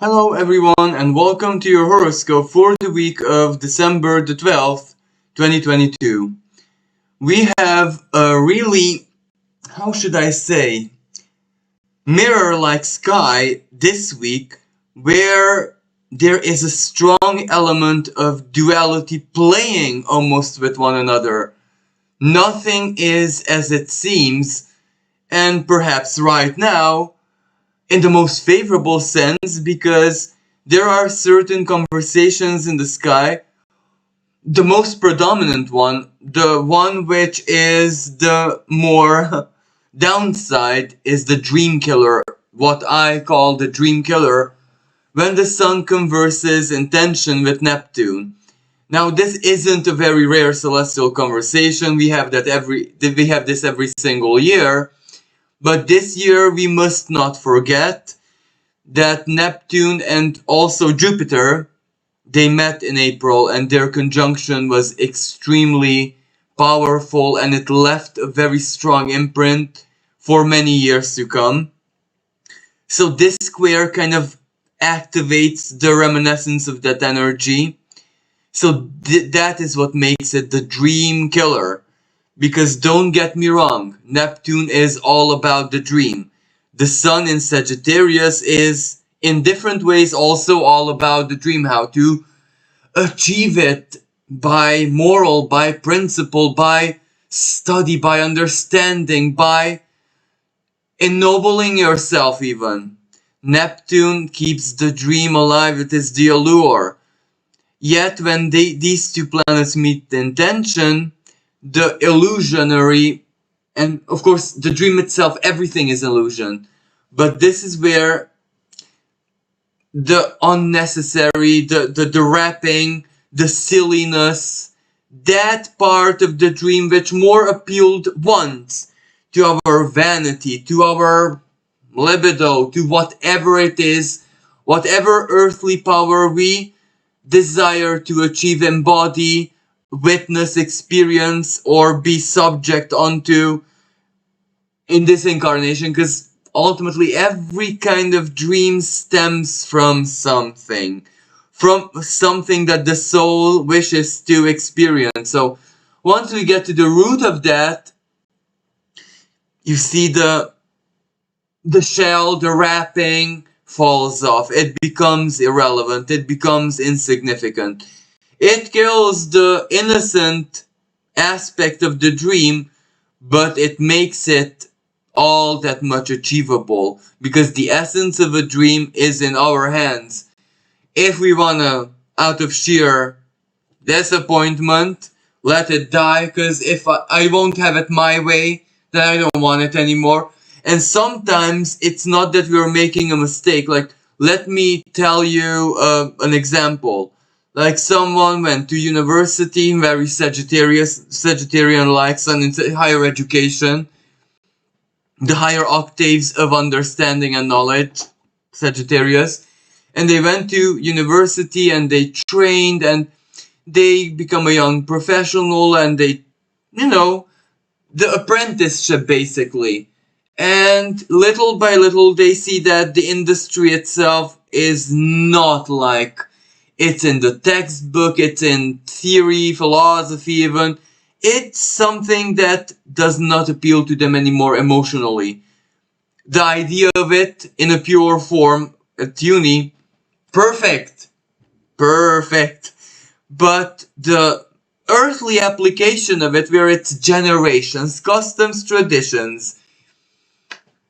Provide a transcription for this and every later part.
Hello everyone and welcome to your horoscope for the week of December the 12th, 2022. We have a really, how should I say, mirror-like sky this week where there is a strong element of duality playing almost with one another. Nothing is as it seems, and perhaps right now, in the most favorable sense, because there are certain conversations in the sky. The most predominant one, the one which is the more downside, is the dream killer, what I call the dream killer, when the sun converses in tension with Neptune. Now, this isn't a very rare celestial conversation. We have this every single year. But this year we must not forget that Neptune and also Jupiter, they met in April and their conjunction was extremely powerful and it left a very strong imprint for many years to come. So this square kind of activates the reminiscence of that energy. So that is what makes it the dream killer. Because don't get me wrong, Neptune is all about the dream. The sun in Sagittarius is, in different ways, also all about the dream. How to achieve it by moral, by principle, by study, by understanding, by ennobling yourself even. Neptune keeps the dream alive, it is the allure. Yet when these two planets meet in tension, the illusionary, and of course the dream itself, everything is illusion, but this is where the unnecessary, the wrapping, the silliness, that part of the dream which more appealed once to our vanity, to our libido, to whatever it is, whatever earthly power we desire to achieve, embody, witness, experience, or be subject onto in this incarnation, because ultimately every kind of dream stems from something that the soul wishes to experience. So once we get to the root of that, you see the shell, the wrapping falls off. It becomes irrelevant. It becomes insignificant. It kills the innocent aspect of the dream, but it makes it all that much achievable, because the essence of a dream is in our hands. If we wanna, out of sheer disappointment, let it die, because if I won't have it my way, then I don't want it anymore. And sometimes it's not that we're making a mistake. Like, let me tell you an example. Like, someone went to university, very Sagittarian-like, son, into higher education, the higher octaves of understanding and knowledge, Sagittarius, and they went to university and they trained and they become a young professional and they, the apprenticeship basically. And little by little they see that the industry itself is not like it's in the textbook, it's in theory, philosophy even. It's something that does not appeal to them anymore emotionally. The idea of it in a pure form at uni, perfect. But the earthly application of it, where it's generations, customs, traditions,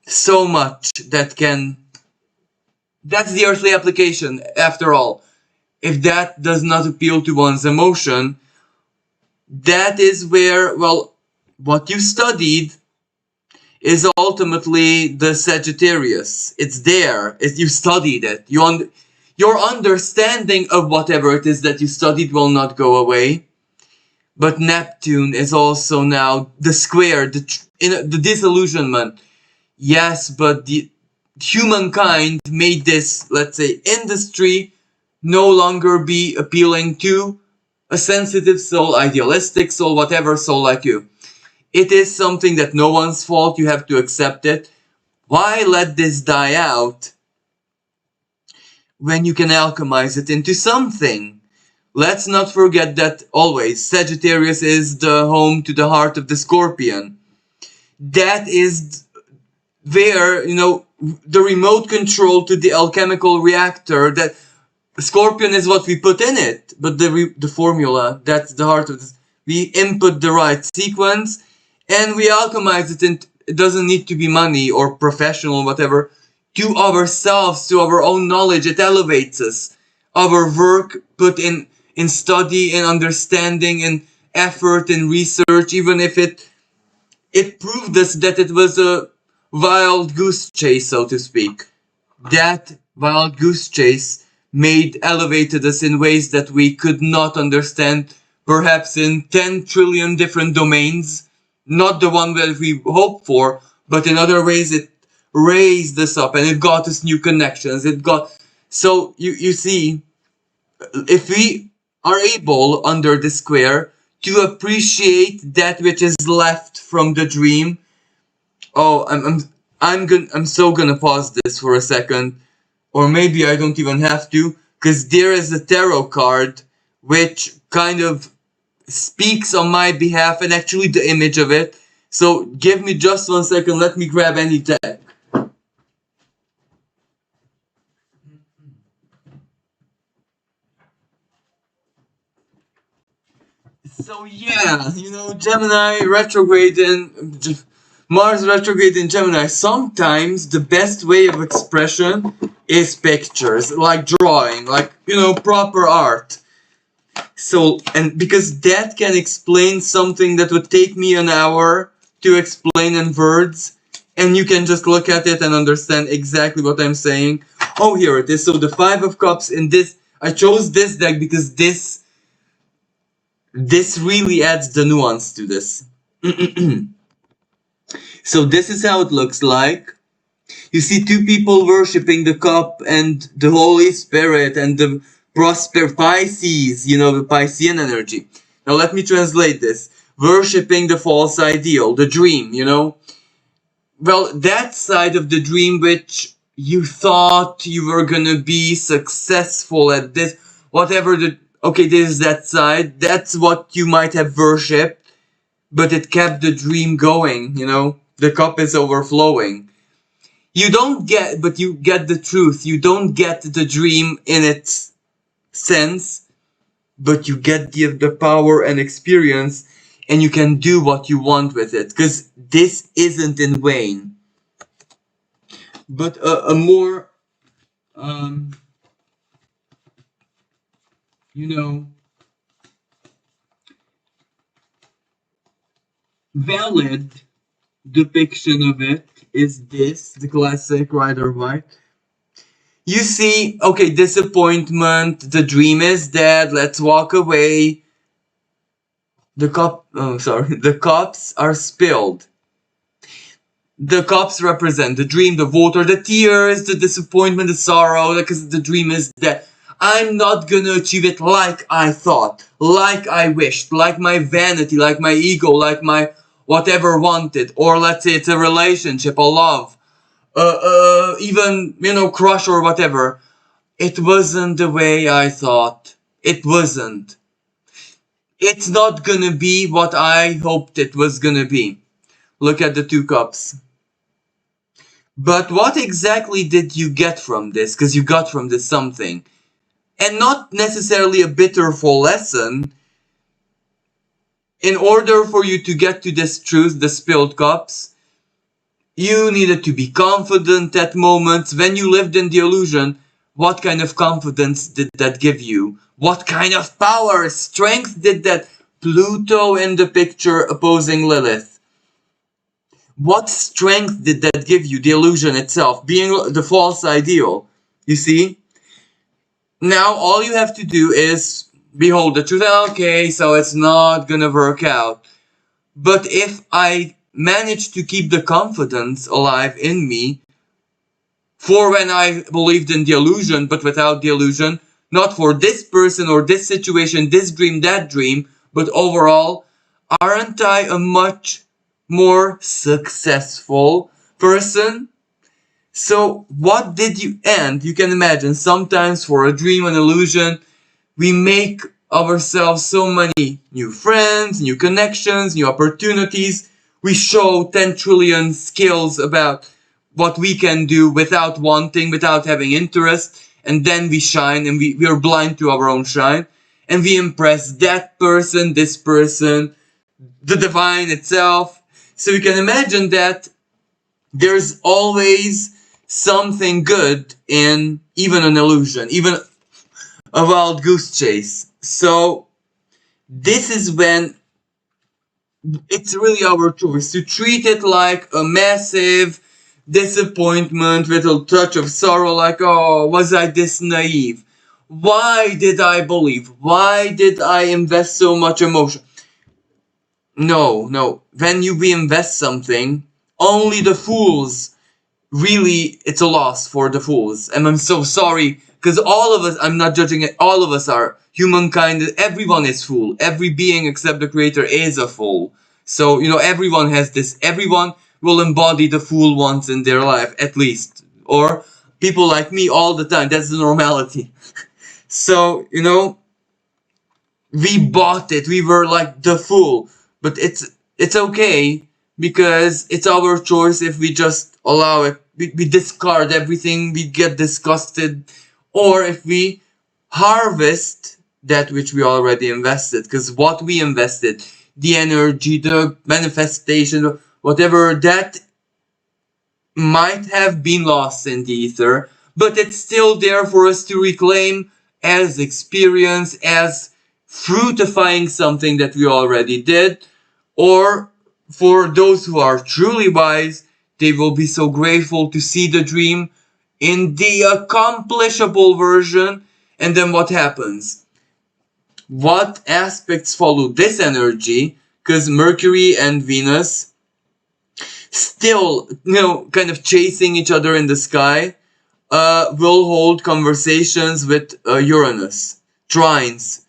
so much that's the earthly application after all. If that does not appeal to one's emotion, that is where, well, what you studied is ultimately the Sagittarius. It's there. You studied it. Your understanding of whatever it is that you studied will not go away. But Neptune is also now the square, the disillusionment. Yes, but the humankind made this, let's say, industry no longer be appealing to a sensitive soul, idealistic soul, whatever soul like you. It is something that no one's fault, you have to accept it. Why let this die out when you can alchemize it into something. Let's not forget that always Sagittarius is the home to the heart of the Scorpion. That is where, the remote control to the alchemical reactor, that Scorpion is what we put in it, but the formula, that's the heart of this. We input the right sequence and we alchemize it, and it doesn't need to be money or professional, whatever, to ourselves, to our own knowledge. It elevates us. Our work put in study, in understanding, in effort, in research, even if it proved us that it was a wild goose chase, so to speak. That wild goose chase elevated us in ways that we could not understand, perhaps in 10 trillion different domains. Not the one that we hoped for, but in other ways it raised us up and it got us new connections. So you see, if we are able under the square to appreciate that which is left from the dream. Oh, I'm so gonna pause this for a second, or maybe I don't even have to, because there is a tarot card which kind of speaks on my behalf, and actually the image of it. So give me just 1 second, let me grab any deck. So yeah, Gemini retrograde and Mars retrograde in Gemini. Sometimes the best way of expression is pictures, like drawing, like, proper art. So, and because that can explain something that would take me an hour to explain in words, and you can just look at it and understand exactly what I'm saying. Oh, here it is. So the Five of Cups in this, I chose this deck because this really adds the nuance to this. So this is how it looks like. You see two people worshipping the cup and the Holy Spirit and the Pisces, the Piscean energy. Now let me translate this. Worshipping the false ideal, the dream, Well, that side of the dream which you thought you were gonna be successful at this, whatever this is that side, that's what you might have worshipped, but it kept the dream going, The cup is overflowing. But you get the truth. You don't get the dream in its sense, but you get the power and experience, and you can do what you want with it, because this isn't in vain. But a more, valid depiction of it is this, the classic Rider-Waite. You see, okay, disappointment, the dream is dead, let's walk away. The cups are spilled. The cups represent the dream, the water, the tears, the disappointment, the sorrow, because the dream is dead. I'm not gonna achieve it like I thought, like I wished, like my vanity, like my ego, like my whatever wanted. Or let's say it's a relationship, a love, even, crush or whatever. It wasn't the way I thought. It wasn't. It's not gonna be what I hoped it was gonna be. Look at the two cups. But what exactly did you get from this? Because you got from this something. And not necessarily a bitterful lesson. In order for you to get to this truth, the spilled cups, you needed to be confident at moments. When you lived in the illusion, what kind of confidence did that give you? What kind of power, strength did that Pluto in the picture opposing Lilith? What strength did that give you? The illusion itself, being the false ideal. You see? Now all you have to do is behold the truth. Okay, so it's not gonna work out. But if I manage to keep the confidence alive in me, for when I believed in the illusion, but without the illusion, not for this person or this situation, this dream, that dream, but overall, aren't I a much more successful person? So what did you, and you can imagine sometimes for a dream, an illusion, we make ourselves so many new friends, new connections, new opportunities. We show 10 trillion skills about what we can do without wanting, without having interest. And then we shine and we are blind to our own shine. And we impress that person, this person, the divine itself. So you can imagine that there's always something good in even an illusion, even a wild goose chase. So this is when it's really our choice to treat it like a massive disappointment with a touch of sorrow, like, oh, was I this naive? Why did I believe? Why did I invest so much emotion? No, no. When we invest something, only the fools really, it's a loss for the fools. And I'm so sorry, because all of us, I'm not judging it, all of us are humankind. Everyone is fool. Every being except the creator is a fool. So, everyone has this, everyone will embody the fool once in their life, at least. Or people like me all the time. That's the normality. So, we bought it. We were like the fool. But it's okay, because it's our choice if we just allow it. We discard everything, we get disgusted, or if we harvest that which we already invested. Because what we invested, the energy, the manifestation, whatever, that might have been lost in the ether, but it's still there for us to reclaim as experience, as fruitifying something that we already did. Or for those who are truly wise, they will be so grateful to see the dream in the accomplishable version. And then what happens? What aspects follow this energy? Because Mercury and Venus still, kind of chasing each other in the sky, will hold conversations with Uranus, trines,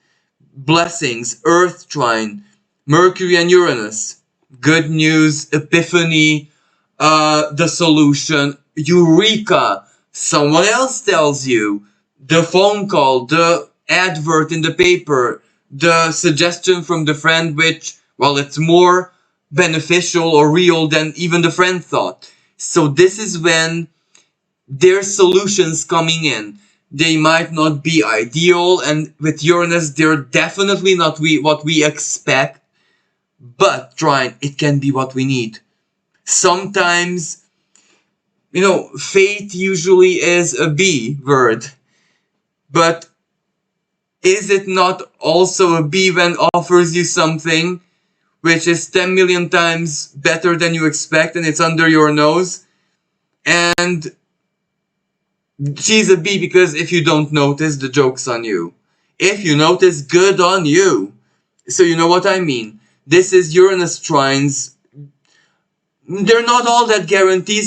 blessings, Earth trine, Mercury and Uranus, good news, epiphany, the solution, eureka, someone else tells you, the phone call, the advert in the paper, the suggestion from the friend, which, well, it's more beneficial or real than even the friend thought. So this is when there's solutions coming in. They might not be ideal, and with Uranus, they're definitely not what we expect, but trying, it can be what we need. Sometimes, fate usually is a B word, but is it not also a B when offers you something which is 10 million times better than you expect and it's under your nose? And she's a B because if you don't notice, the joke's on you. If you notice, good on you. So you know what I mean. This is Uranus trines. They're not all that guaranteed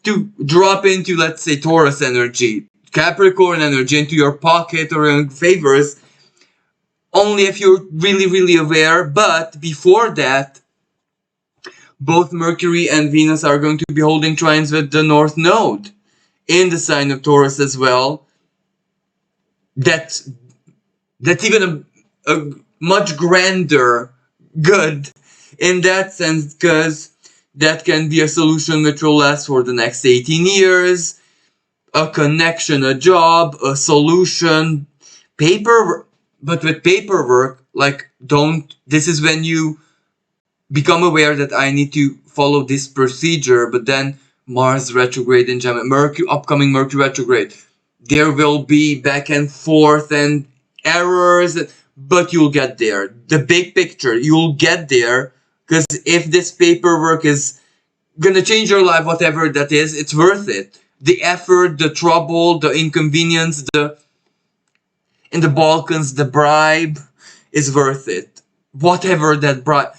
to drop into, let's say, Taurus energy, Capricorn energy, into your pocket or in favors, only if you're really, really aware. But before that, both Mercury and Venus are going to be holding trines with the North Node in the sign of Taurus as well. That's even a much grander good in that sense, because that can be a solution which will last for the next 18 years, a connection, a job, a solution, paper. But with paperwork, this is when you become aware that I need to follow this procedure, but then Mars retrograde in Gemini, upcoming Mercury retrograde, there will be back and forth and errors, but you'll get there. The big picture, you'll get there, because if this paperwork is gonna change your life, whatever that is, it's worth it. The effort, the trouble, the inconvenience, in the Balkans, the bribe is worth it. Whatever that bribe,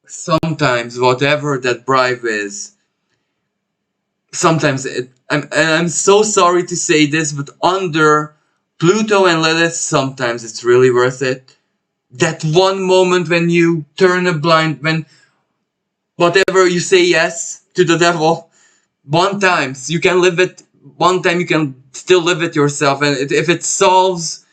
sometimes whatever that bribe is, sometimes I'm so sorry to say this, but under Pluto and Lilith, sometimes it's really worth it. That one moment when you turn a blind, when whatever you say yes to the devil, one time. So you can live it one time, you can still live it yourself. And if it solves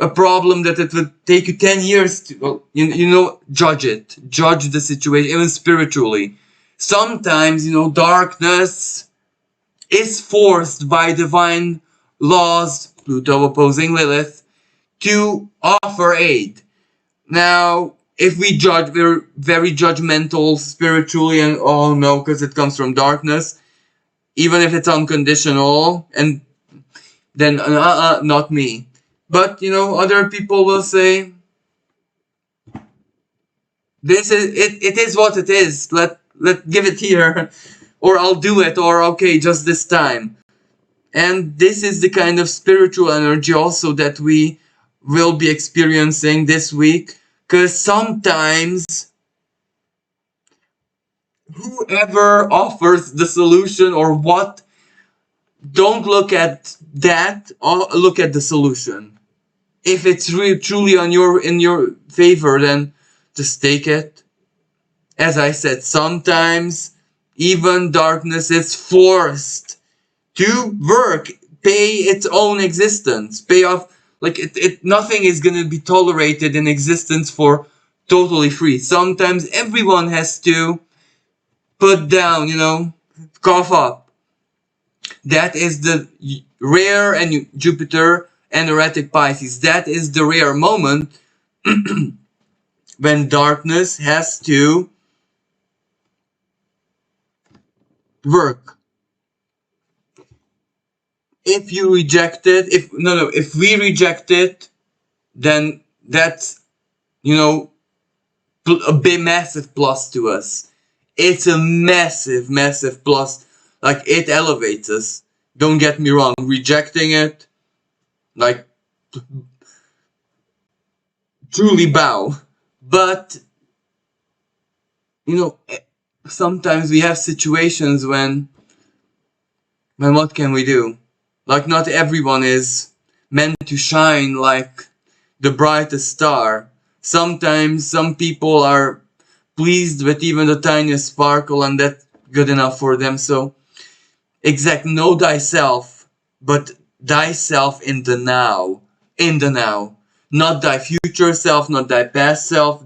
a problem that it would take you 10 years to, well, judge it. Judge the situation, even spiritually. Sometimes, darkness is forced by divine laws, Pluto opposing Lilith, to offer aid. Now, if we judge, we're very judgmental spiritually, and oh no, because it comes from darkness, even if it's unconditional, and then not me. But other people will say, this is it. It is what it is. Let give it here, or I'll do it, or okay, just this time. And this is the kind of spiritual energy also that we will be experiencing this week, because sometimes whoever offers the solution or what, don't look at that, or look at the solution. If it's really truly in your favor, then just take it. As I said, sometimes even darkness is forced to work, pay its own existence, pay off. Like nothing is gonna be tolerated in existence for totally free. Sometimes everyone has to put down, cough up. That is the rare, and Jupiter and erratic Pisces. That is the rare moment when darkness has to work. If you reject it, if we reject it, then that's, a big massive plus to us. It's a massive, massive plus. Like, it elevates us. Don't get me wrong. Rejecting it, like, truly bow. But, sometimes we have situations when what can we do? Like, not everyone is meant to shine like the brightest star. Sometimes some people are pleased with even the tiniest sparkle, and that's good enough for them. So, know thyself, but thyself in the now. In the now. Not thy future self, not thy past self.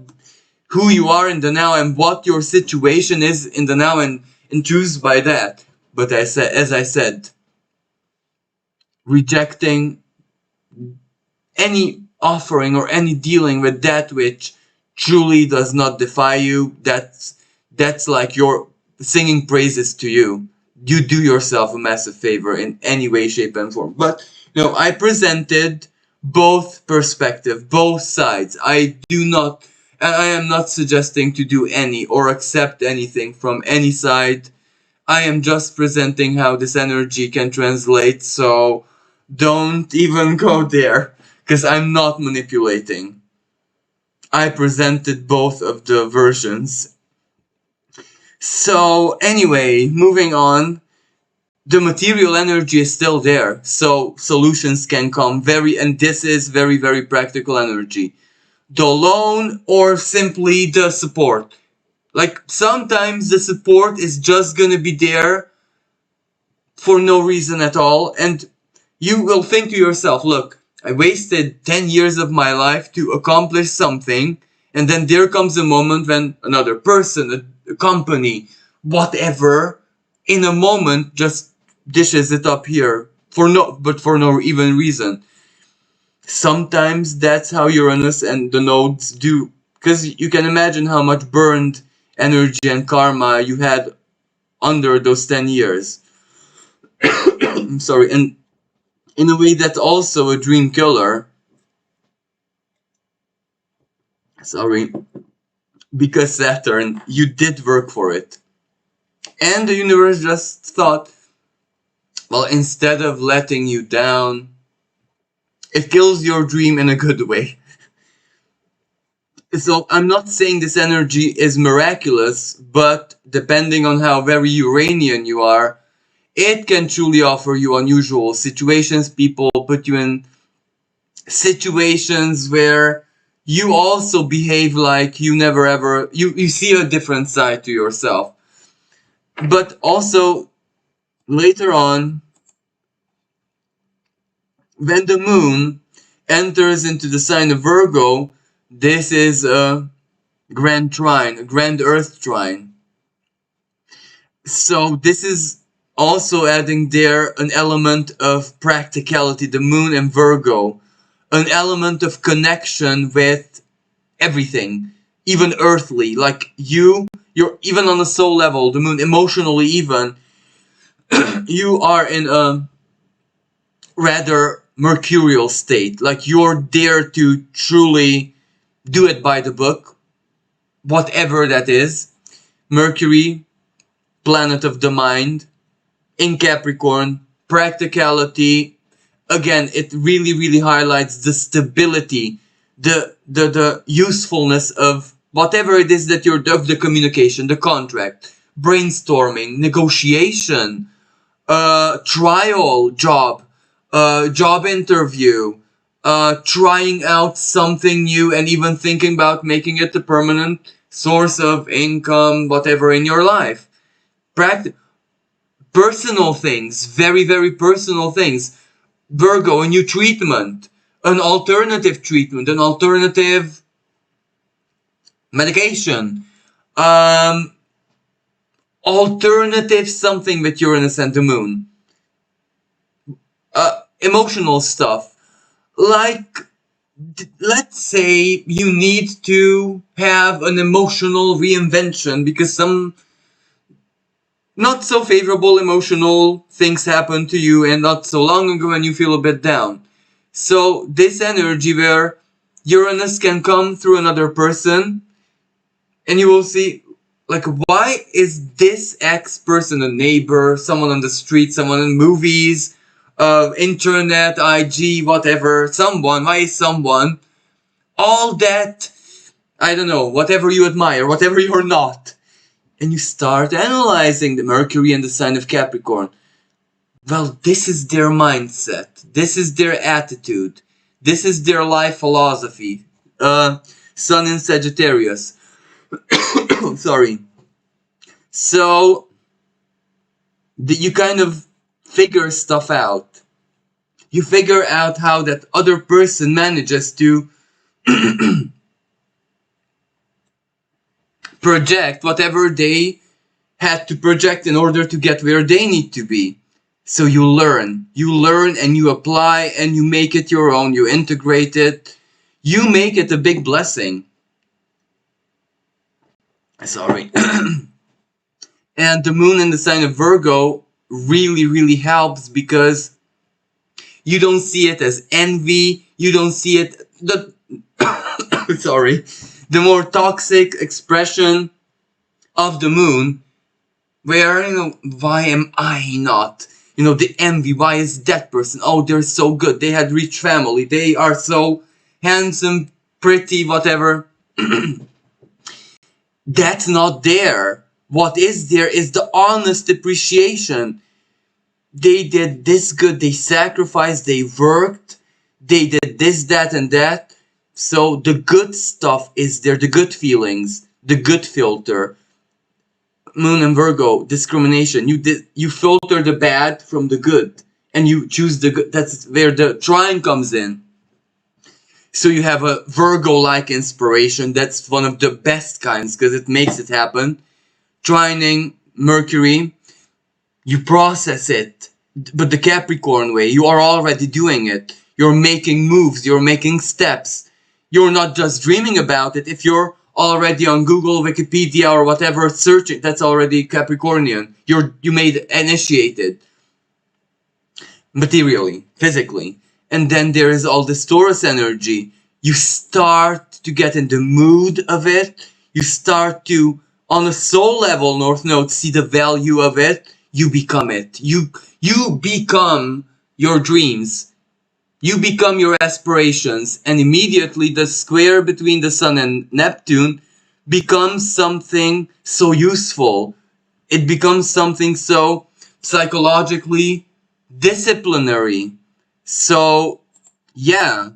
Who you are in the now and what your situation is in the now, and choose by that. But as I said, rejecting any offering or any dealing with that which truly does not defy you, that's like your singing praises to you. You do yourself a massive favor in any way, shape, and form. But I presented both perspectives, both sides. I am not suggesting to do any or accept anything from any side. I am just presenting how this energy can translate, so don't even go there, because I'm not manipulating. I presented both of the versions. So anyway, moving on, the material energy is still there, so solutions can come and this is very, very practical energy. The loan or simply the support. Like, sometimes the support is just gonna be there for no reason at all, and you will think to yourself, look, I wasted 10 years of my life to accomplish something, and then there comes a moment when another person, a company, whatever, in a moment just dishes it up here for no even reason. Sometimes that's how Uranus and the nodes do, because you can imagine how much burned energy and karma you had under those 10 years. I'm sorry, and in a way that's also a dream killer. Sorry, because Saturn, you did work for it. And the universe just thought, well, instead of letting you down, it kills your dream in a good way. So I'm not saying this energy is miraculous, but depending on how very Uranian you are, it can truly offer you unusual situations. People put you in situations where you also behave like you never ever, you see a different side to yourself. But also, later on, when the moon enters into the sign of Virgo, this is a grand trine, a grand earth trine. So this is also adding there an element of practicality, the moon and Virgo, an element of connection with everything, even earthly, like you're even on a soul level, the moon, emotionally even, you are in a rather mercurial state, like you're there to truly do it by the book, whatever that is. Mercury, planet of the mind, in Capricorn, practicality. Again, it really highlights the stability, the usefulness of whatever it is that you're of the communication, the contract, brainstorming, negotiation, trial job, job interview, trying out something new and even thinking about making it a permanent source of income, whatever in your life. Personal things, very personal things. Virgo, a new treatment, an alternative medication, um, alternative something with Uranus and the moon. Emotional stuff. Like, let's say you need to have an emotional reinvention because some not so favorable emotional things happen to you and not so long ago and you feel a bit down. So this energy where Uranus can come through another person and you will see, like, why is this X person, a neighbor, someone on the street, someone in movies, internet, IG, whatever, someone, why is someone, all that, I don't know, whatever you admire, whatever you're not, and you start analyzing the Mercury and the sign of Capricorn. Well, this is their mindset. This is their attitude. This is their life philosophy. Sun in Sagittarius. Sorry. So, you kind of figure stuff out. You figure out how that other person manages to project whatever they had to project in order to get where they need to be. So you learn and you apply and you make it your own, you integrate it, you make it a big blessing. Sorry. And the moon in the sign of Virgo really helps because you don't see it as envy, you don't see it, sorry, the more toxic expression of the moon, where, why am I not? The envy, why is that person? Oh, they're so good. They had rich family. They are so handsome, pretty, whatever. That's not there. What is there is the honest appreciation. They did this good. They sacrificed. They worked. They did this, that, and that. So the good stuff is there. The good feelings. The good filter. Moon and Virgo, discrimination. You filter the bad from the good, and you choose the good. That's where the trine comes in. So you have a Virgo-like inspiration. That's one of the best kinds because it makes it happen. Trining Mercury, you process it, but the Capricorn way. You are already doing it. You're making moves. You're making steps. You're not just dreaming about it. If you're already on Google, Wikipedia, or whatever searching, that's already Capricornian. You made initiated materially, physically. And then there is all this Taurus energy. You start to get in the mood of it. You start to, on a soul level, North Node, see the value of it. You become it. You become your dreams. You become your aspirations, and immediately the square between the Sun and Neptune becomes something so useful. It becomes something so psychologically disciplinary. So, yeah.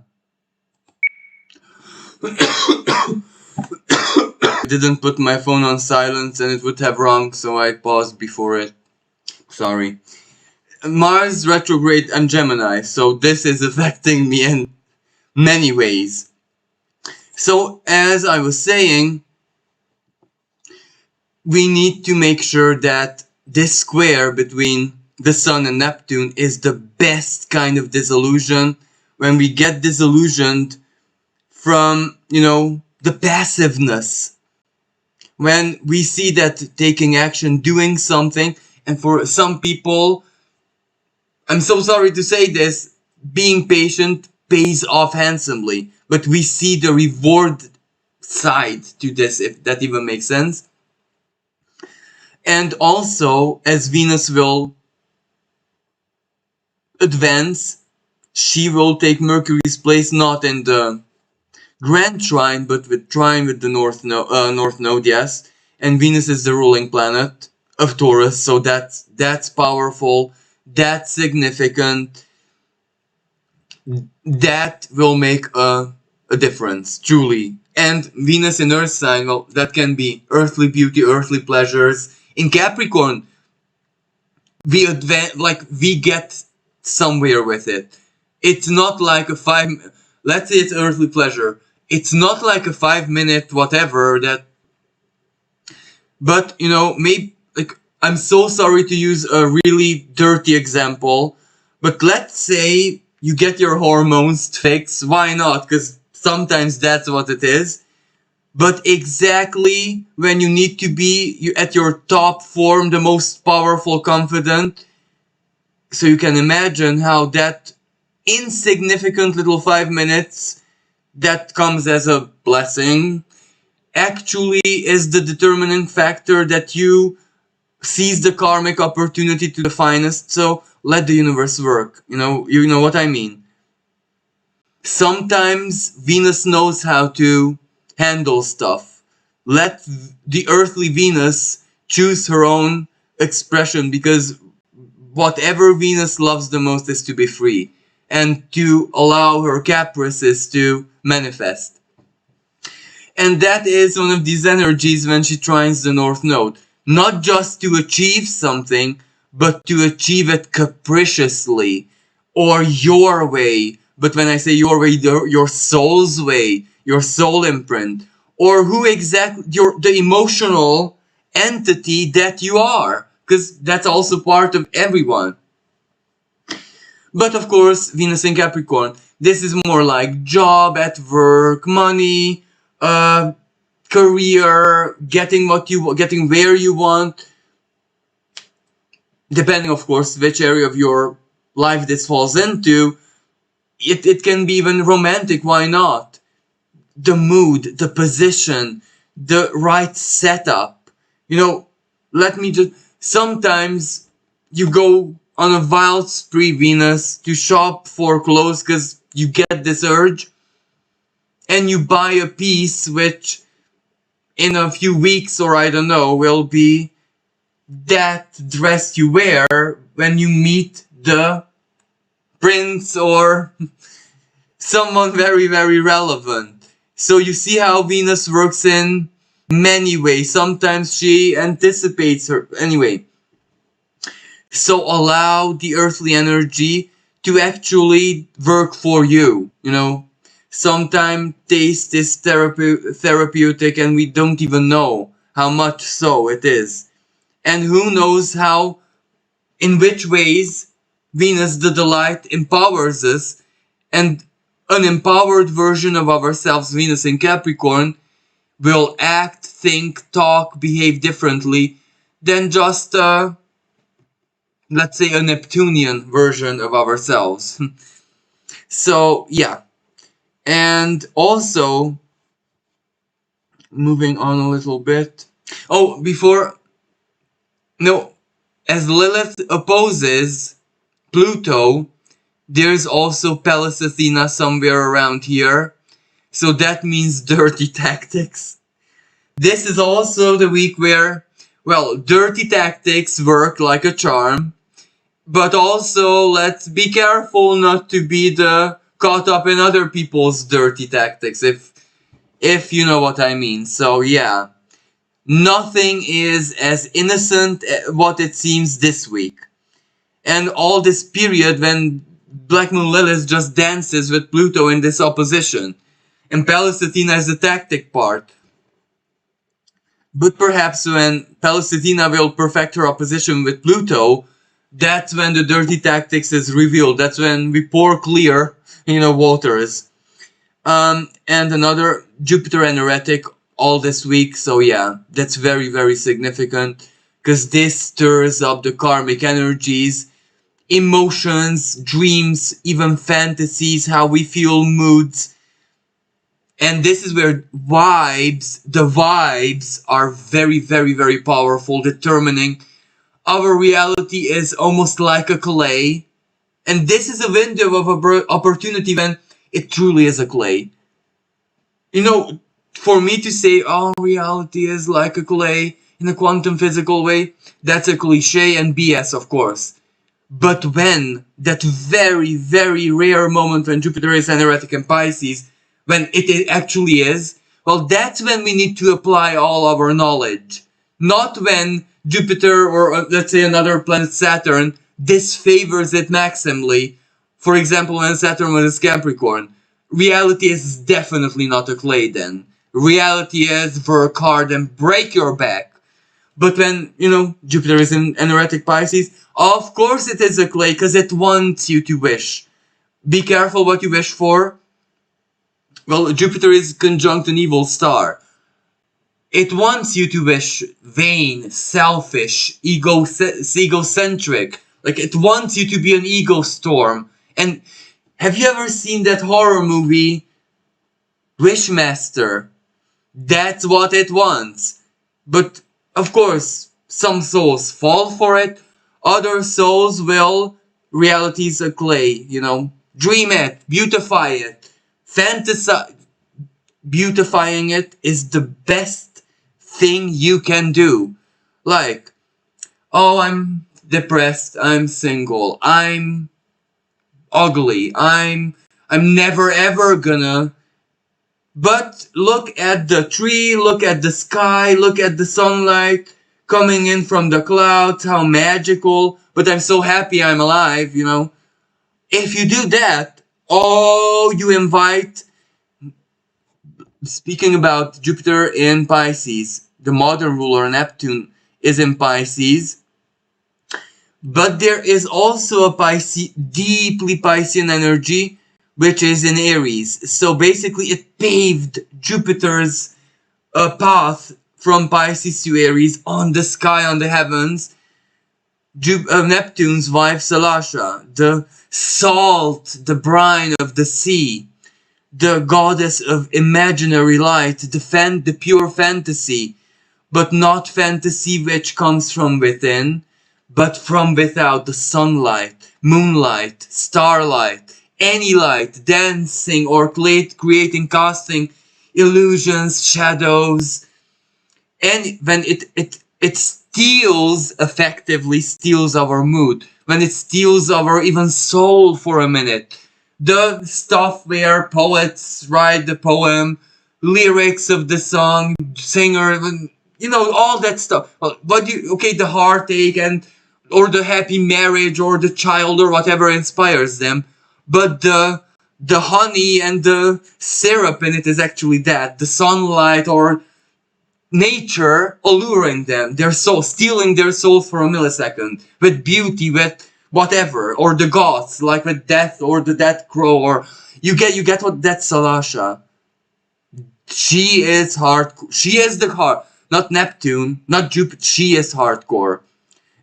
I didn't put my phone on silence and it would have rung, so I paused before it. Sorry. Mars retrograde and Gemini, so this is affecting me in many ways. So as I was saying, we need to make sure that this square between the Sun and Neptune is the best kind of disillusion. When we get disillusioned from, the passiveness, when we see that taking action, doing something, and for some people, I'm so sorry to say this, being patient pays off handsomely, but we see the reward side to this, if that even makes sense. And also, as Venus will advance, she will take Mercury's place not in the Grand Trine, but with trine with the North Node, yes. And Venus is the ruling planet of Taurus, so that's powerful, that's significant, that will make a difference, truly. And Venus in Earth sign, well, that can be earthly beauty, earthly pleasures. In Capricorn, we get somewhere with it. It's not like let's say it's earthly pleasure. It's not like a 5 minute whatever but maybe, like, I'm so sorry to use a really dirty example, but let's say you get your hormones fixed. Why not? Because sometimes that's what it is. But exactly when you need to be at your top form, the most powerful, confident, so you can imagine how that insignificant little 5 minutes that comes as a blessing actually is the determining factor that you seize the karmic opportunity to the finest. So let the universe work. You know what I mean. Sometimes Venus knows how to handle stuff. Let the earthly Venus choose her own expression, because whatever Venus loves the most is to be free and to allow her caprices to manifest. And that is one of these energies when she trines the North Node. Not just to achieve something, but to achieve it capriciously, or your way. But when I say your way, your soul's way, your soul imprint, or who exactly, the emotional entity that you are, because that's also part of everyone. But of course, Venus in Capricorn, this is more like job at work, money, career, getting where you want, depending of course which area of your life this falls into. It can be even romantic, why not? The mood, the position, the right setup. Let me just, sometimes you go on a wild spree, Venus, to shop for clothes because you get this urge, and you buy a piece which in a few weeks, or I don't know, will be that dress you wear when you meet the prince or someone very, very relevant. So you see how Venus works in many ways. Sometimes she anticipates her. Anyway, so allow the earthly energy to actually work for you. Sometimes taste is therapeutic, and we don't even know how much so it is. And who knows in which ways Venus, the delight, empowers us, and an empowered version of ourselves, Venus in Capricorn, will act, think, talk, behave differently than just, let's say, a Neptunian version of ourselves. So, yeah. And also, moving on a little bit. Oh, as Lilith opposes Pluto, there's also Pallas Athena somewhere around here. So that means dirty tactics. This is also the week where, well, dirty tactics work like a charm. But also, let's be careful not to be caught up in other people's dirty tactics, if you know what I mean. So yeah, nothing is as innocent what it seems this week. and all this period when Black Moon Lilith just dances with Pluto in this opposition. And Pallas Athena is the tactic part. But perhaps when Pallas Athena will perfect her opposition with Pluto, that's when the dirty tactics is revealed. That's when we pour clear, waters. And another Jupiter and Heretic all this week. So yeah, that's very, very significant because this stirs up the karmic energies, emotions, dreams, even fantasies, how we feel, moods. And this is where the vibes are very, very, very powerful, determining our reality is almost like a clay. And this is a window of opportunity when it truly is a clay. For me to say, oh, reality is like a clay in a quantum physical way, that's a cliche and BS, of course. But when that very, very rare moment when Jupiter is an Heretic in Pisces, when it actually is, well, that's when we need to apply all our knowledge. Not when Jupiter or let's say another planet Saturn disfavors it maximally. For example, when Saturn was Capricorn. Reality is definitely not a clay then. Reality is work hard and break your back. But when, Jupiter is in an Heretic Pisces, of course it is a clay because it wants you to wish. Be careful what you wish for. Well, Jupiter is conjunct an evil star. It wants you to wish vain, selfish, egocentric. Like, it wants you to be an ego storm. And have you ever seen that horror movie, Wishmaster? That's what it wants. But, of course, some souls fall for it. Other souls will, reality's a clay, Dream it, beautify it, fantasize. Beautifying it is the best thing you can do. Like, oh, I'm depressed, I'm single, I'm ugly, I'm never ever gonna. But look at the tree, look at the sky, look at the sunlight coming in from the clouds, how magical. But I'm so happy I'm alive, If you do that, oh, you invite. Speaking about Jupiter in Pisces, the modern ruler Neptune is in Pisces, but there is also a deeply Piscean energy which is in Aries. So basically it paved Jupiter's path from Pisces to Aries on the sky, on the heavens. Neptune's wife Salasha, the salt, the brine of the sea, the goddess of imaginary light, the pure fantasy, but not fantasy which comes from within, but from without, the sunlight, moonlight, starlight, any light, dancing or creating, casting illusions, shadows, and when it effectively steals our mood, when it steals our even soul for a minute. The stuff where poets write the poem, lyrics of the song, singer, all that stuff. The heartache or the happy marriage or the child or whatever inspires them. But the honey and the syrup in it is actually that. The sunlight or nature alluring them, their soul, stealing their soul for a millisecond, with beauty, with whatever, or the gods, like with death or the death crow, or you get what that's Salasha. She is hardcore. She is the heart, not Neptune, not Jupiter. She is hardcore.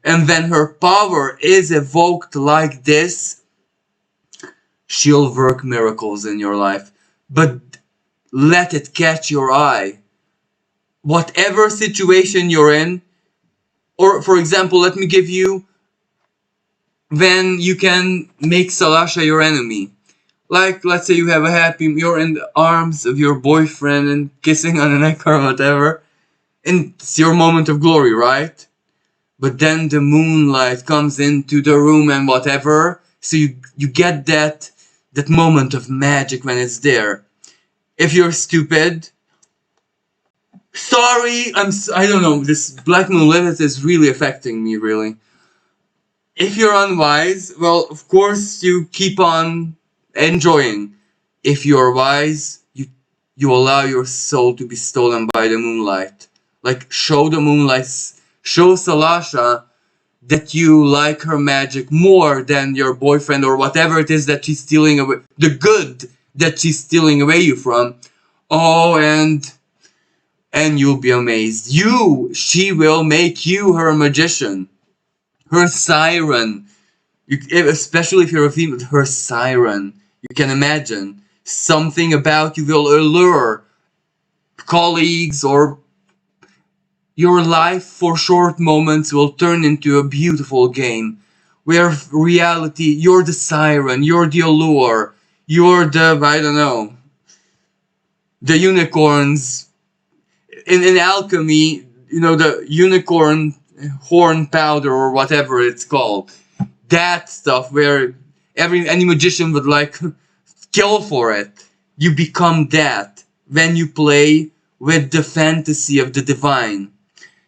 And when her power is evoked like this, she'll work miracles in your life. But let it catch your eye. Whatever situation you're in, or for example, let me give you when you can make Salasha your enemy. Like, let's say you're in the arms of your boyfriend and kissing on the neck or whatever, and it's your moment of glory, right? But then the moonlight comes into the room and whatever, so you get that moment of magic when it's there. If you're stupid, sorry, I don't know, this Black Moon Lilith is really affecting me, really. If you're unwise, well, of course you keep on enjoying. If you're wise, you allow your soul to be stolen by the moonlight. Like show the moonlight, show Salasha that you like her magic more than your boyfriend or whatever it is that she's stealing away, the good that she's stealing away you from. Oh, and you'll be amazed. She will make you her magician, her siren. Especially if you're a female, her siren. You can imagine something about you will allure colleagues, or your life for short moments will turn into a beautiful game where reality, you're the siren, you're the allure, you're the, I don't know, the unicorns. In alchemy, the unicorn horn powder or whatever it's called. That stuff where any magician would like kill for it. You become that when you play with the fantasy of the divine.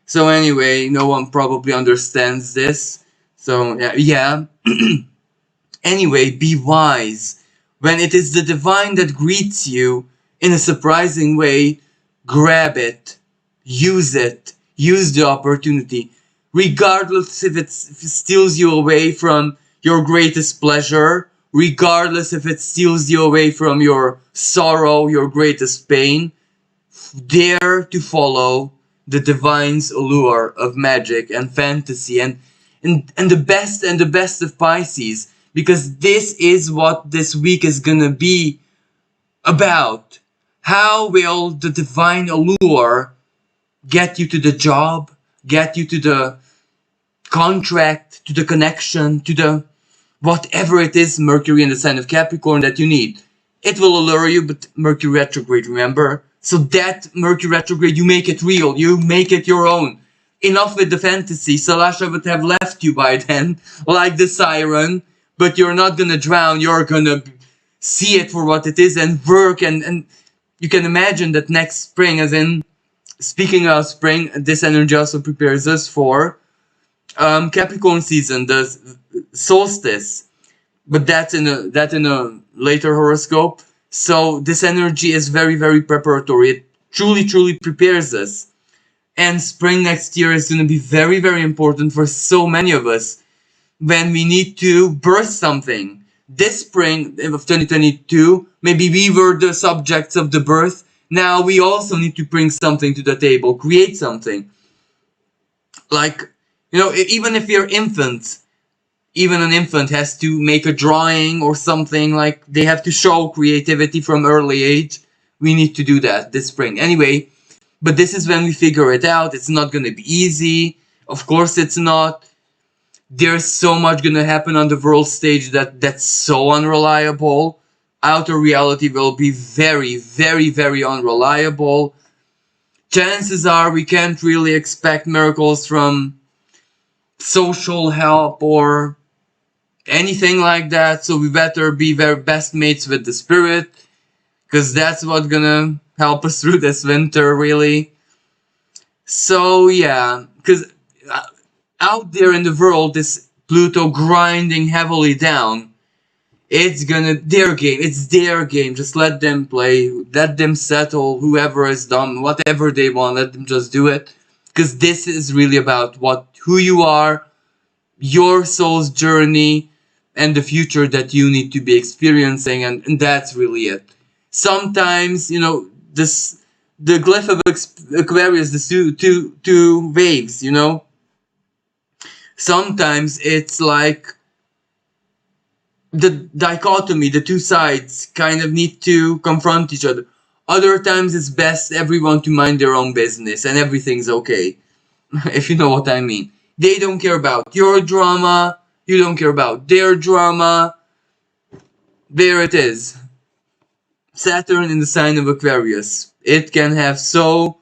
So anyway, no one probably understands this. So yeah. Anyway, be wise. When it is the divine that greets you in a surprising way, grab it, use the opportunity, regardless if it steals you away from your greatest pleasure, regardless if it steals you away from your sorrow, your greatest pain. Dare to follow the divine's allure of magic and fantasy, and the best of Pisces, because this is what this week is gonna be about. How will the divine allure get you to the job, get you to the contract, to the connection, to the whatever it is, Mercury in the sign of Capricorn, that you need? It will allure you, but Mercury retrograde, remember? So that Mercury retrograde, you make it real, you make it your own. Enough with the fantasy. Salasha would have left you by then, like the siren, but you're not gonna drown, you're gonna see it for what it is and work, and you can imagine that next spring, as in, speaking of spring, this energy also prepares us for Capricorn season, the solstice, but that's in a later horoscope. So this energy is very, very preparatory. It truly prepares us. And spring next year is going to be very, very important for so many of us when we need to birth something. This spring of 2022, maybe we were the subjects of the birth. Now we also need to bring something to the table, create something. Like, even if you're infants, even an infant has to make a drawing or something, like they have to show creativity from early age. We need to do that this spring. Anyway, but this is when we figure it out. It's not going to be easy. Of course it's not. There's so much going to happen on the world stage that's so unreliable. Outer reality will be very, very, very unreliable. Chances are we can't really expect miracles from social help or anything like that, so we better be very best mates with the spirit, because that's what's gonna help us through this winter, really. So yeah, because out there in the world, this Pluto grinding heavily down, it's their game, just let them play, let them settle, whoever is dumb, whatever they want, let them just do it, because this is really about who you are, your soul's journey, and the future that you need to be experiencing, and that's really it. Sometimes, this the glyph of Aquarius, the two waves, sometimes it's like the dichotomy, the two sides kind of need to confront each other. Other times it's best everyone to mind their own business and everything's okay. If you know what I mean. They don't care about your drama, you don't care about their drama. There it is. Saturn in the sign of Aquarius. It can have so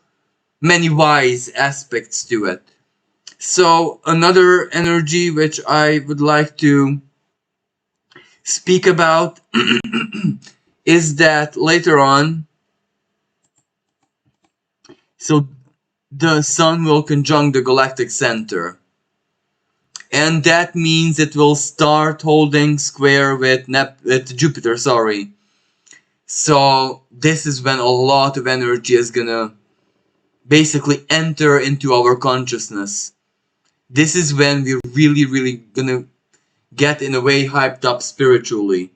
many wise aspects to it. So another energy which I would like to speak about is that later on, so the sun will conjunct the galactic center. and that means it will start holding square with Jupiter, sorry. So this is when a lot of energy is gonna basically enter into our consciousness. This is when we're really gonna get in a way hyped up spiritually.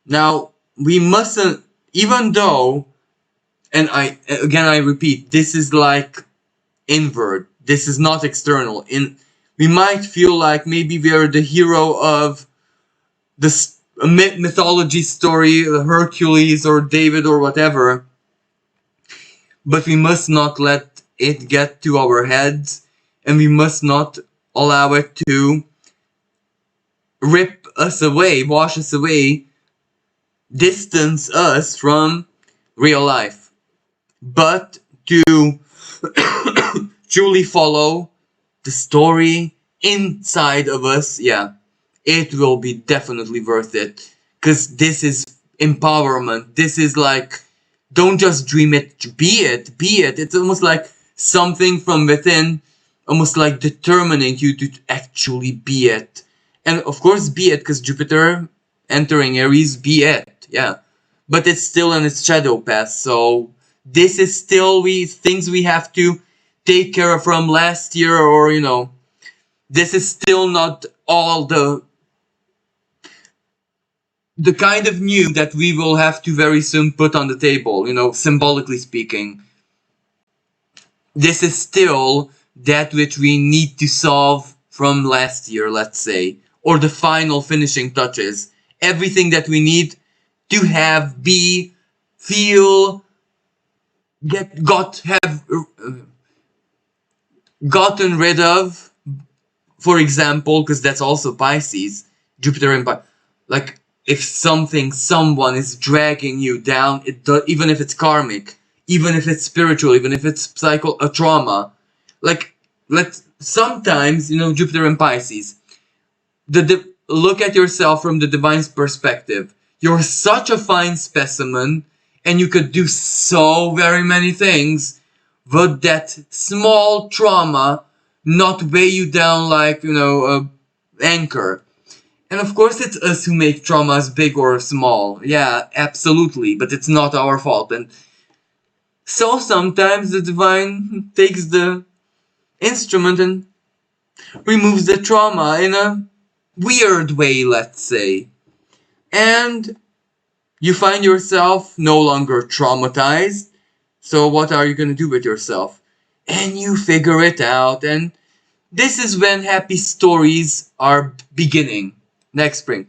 Now, we mustn't, even though, and I repeat, this is like inward. This is not external. We might feel like maybe we are the hero of this mythology story, Hercules or David or whatever, but we must not let it get to our heads, and we must not allow it to rip us away, wash us away, distance us from real life. But to truly follow the story inside of us, yeah, it will be definitely worth it. Because this is empowerment. This is like, don't just dream it, be it, be it. It's almost like something from within, almost like determining you to actually be it. And of course, be it, because Jupiter entering Aries, be it, yeah. But it's still in its shadow path, so this is still things we have to take care of from last year, or this is still not all the kind of new that we will have to very soon put on the table, symbolically speaking. This is still that which we need to solve from last year, let's say, or the final finishing touches. Everything that we need to have, be, feel, gotten rid of, for example, because that's also Pisces, Jupiter in Pisces. Like, if someone is dragging you down, even if it's karmic, even if it's spiritual, even if it's a trauma, like, sometimes, Jupiter in Pisces, look at yourself from the divine's perspective. You're such a fine specimen, and you could do so very many things, but that small trauma not weigh you down like, a anchor. And of course it's us who make traumas big or small. Yeah, absolutely, but it's not our fault. And so sometimes the divine takes the instrument and removes the trauma in a weird way, let's say. And you find yourself no longer traumatized. So what are you going to do with yourself? And you figure it out. And this is when happy stories are beginning next spring.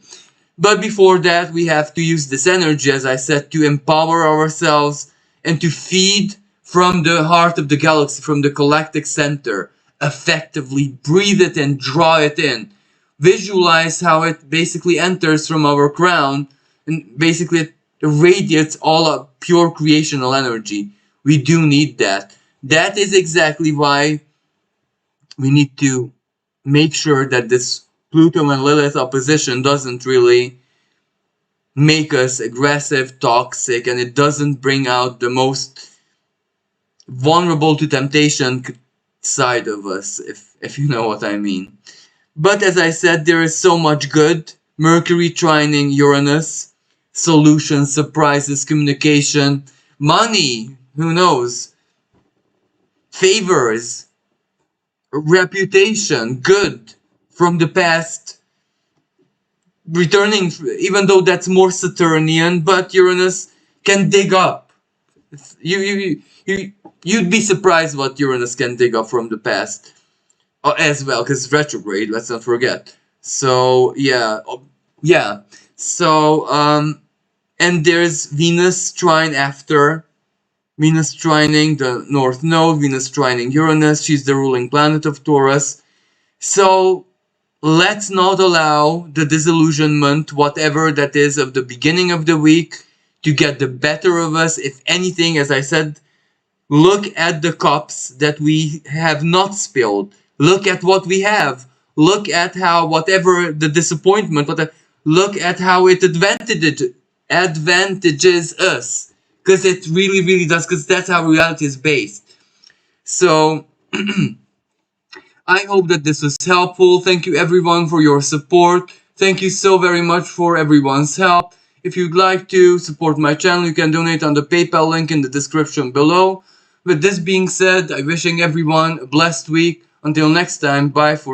But before that, we have to use this energy, as I said, to empower ourselves and to feed from the heart of the galaxy, from the galactic center. Effectively breathe it and draw it in. Visualize how it basically enters from our crown, and basically it radiates all of pure creational energy. We do need that. That is exactly why we need to make sure that this Pluto and Lilith opposition doesn't really make us aggressive, toxic, and it doesn't bring out the most vulnerable to temptation side of us, if you know what I mean. But as I said, there is so much good. Mercury trining Uranus, solutions, surprises, communication, money, who knows, favors, reputation, good from the past, returning, even though that's more Saturnian, but Uranus can dig up. You'd be surprised what Uranus can dig up from the past. As well, because it's retrograde, let's not forget. So, yeah. So, and there's Venus trine after. Venus trining the North Node, Venus trining Uranus, she's the ruling planet of Taurus. So, let's not allow the disillusionment, whatever that is, of the beginning of the week to get the better of us. If anything, as I said, look at the cups that we have not spilled. Look at what we have. Look at how, whatever the disappointment, look at how it advantages us. Because it really does, because that's how reality is based. So, I hope that this was helpful. Thank you everyone for your support. Thank you so very much for everyone's help. If you'd like to support my channel, you can donate on the PayPal link in the description below. With this being said, I'm wishing everyone a blessed week. Until next time, bye for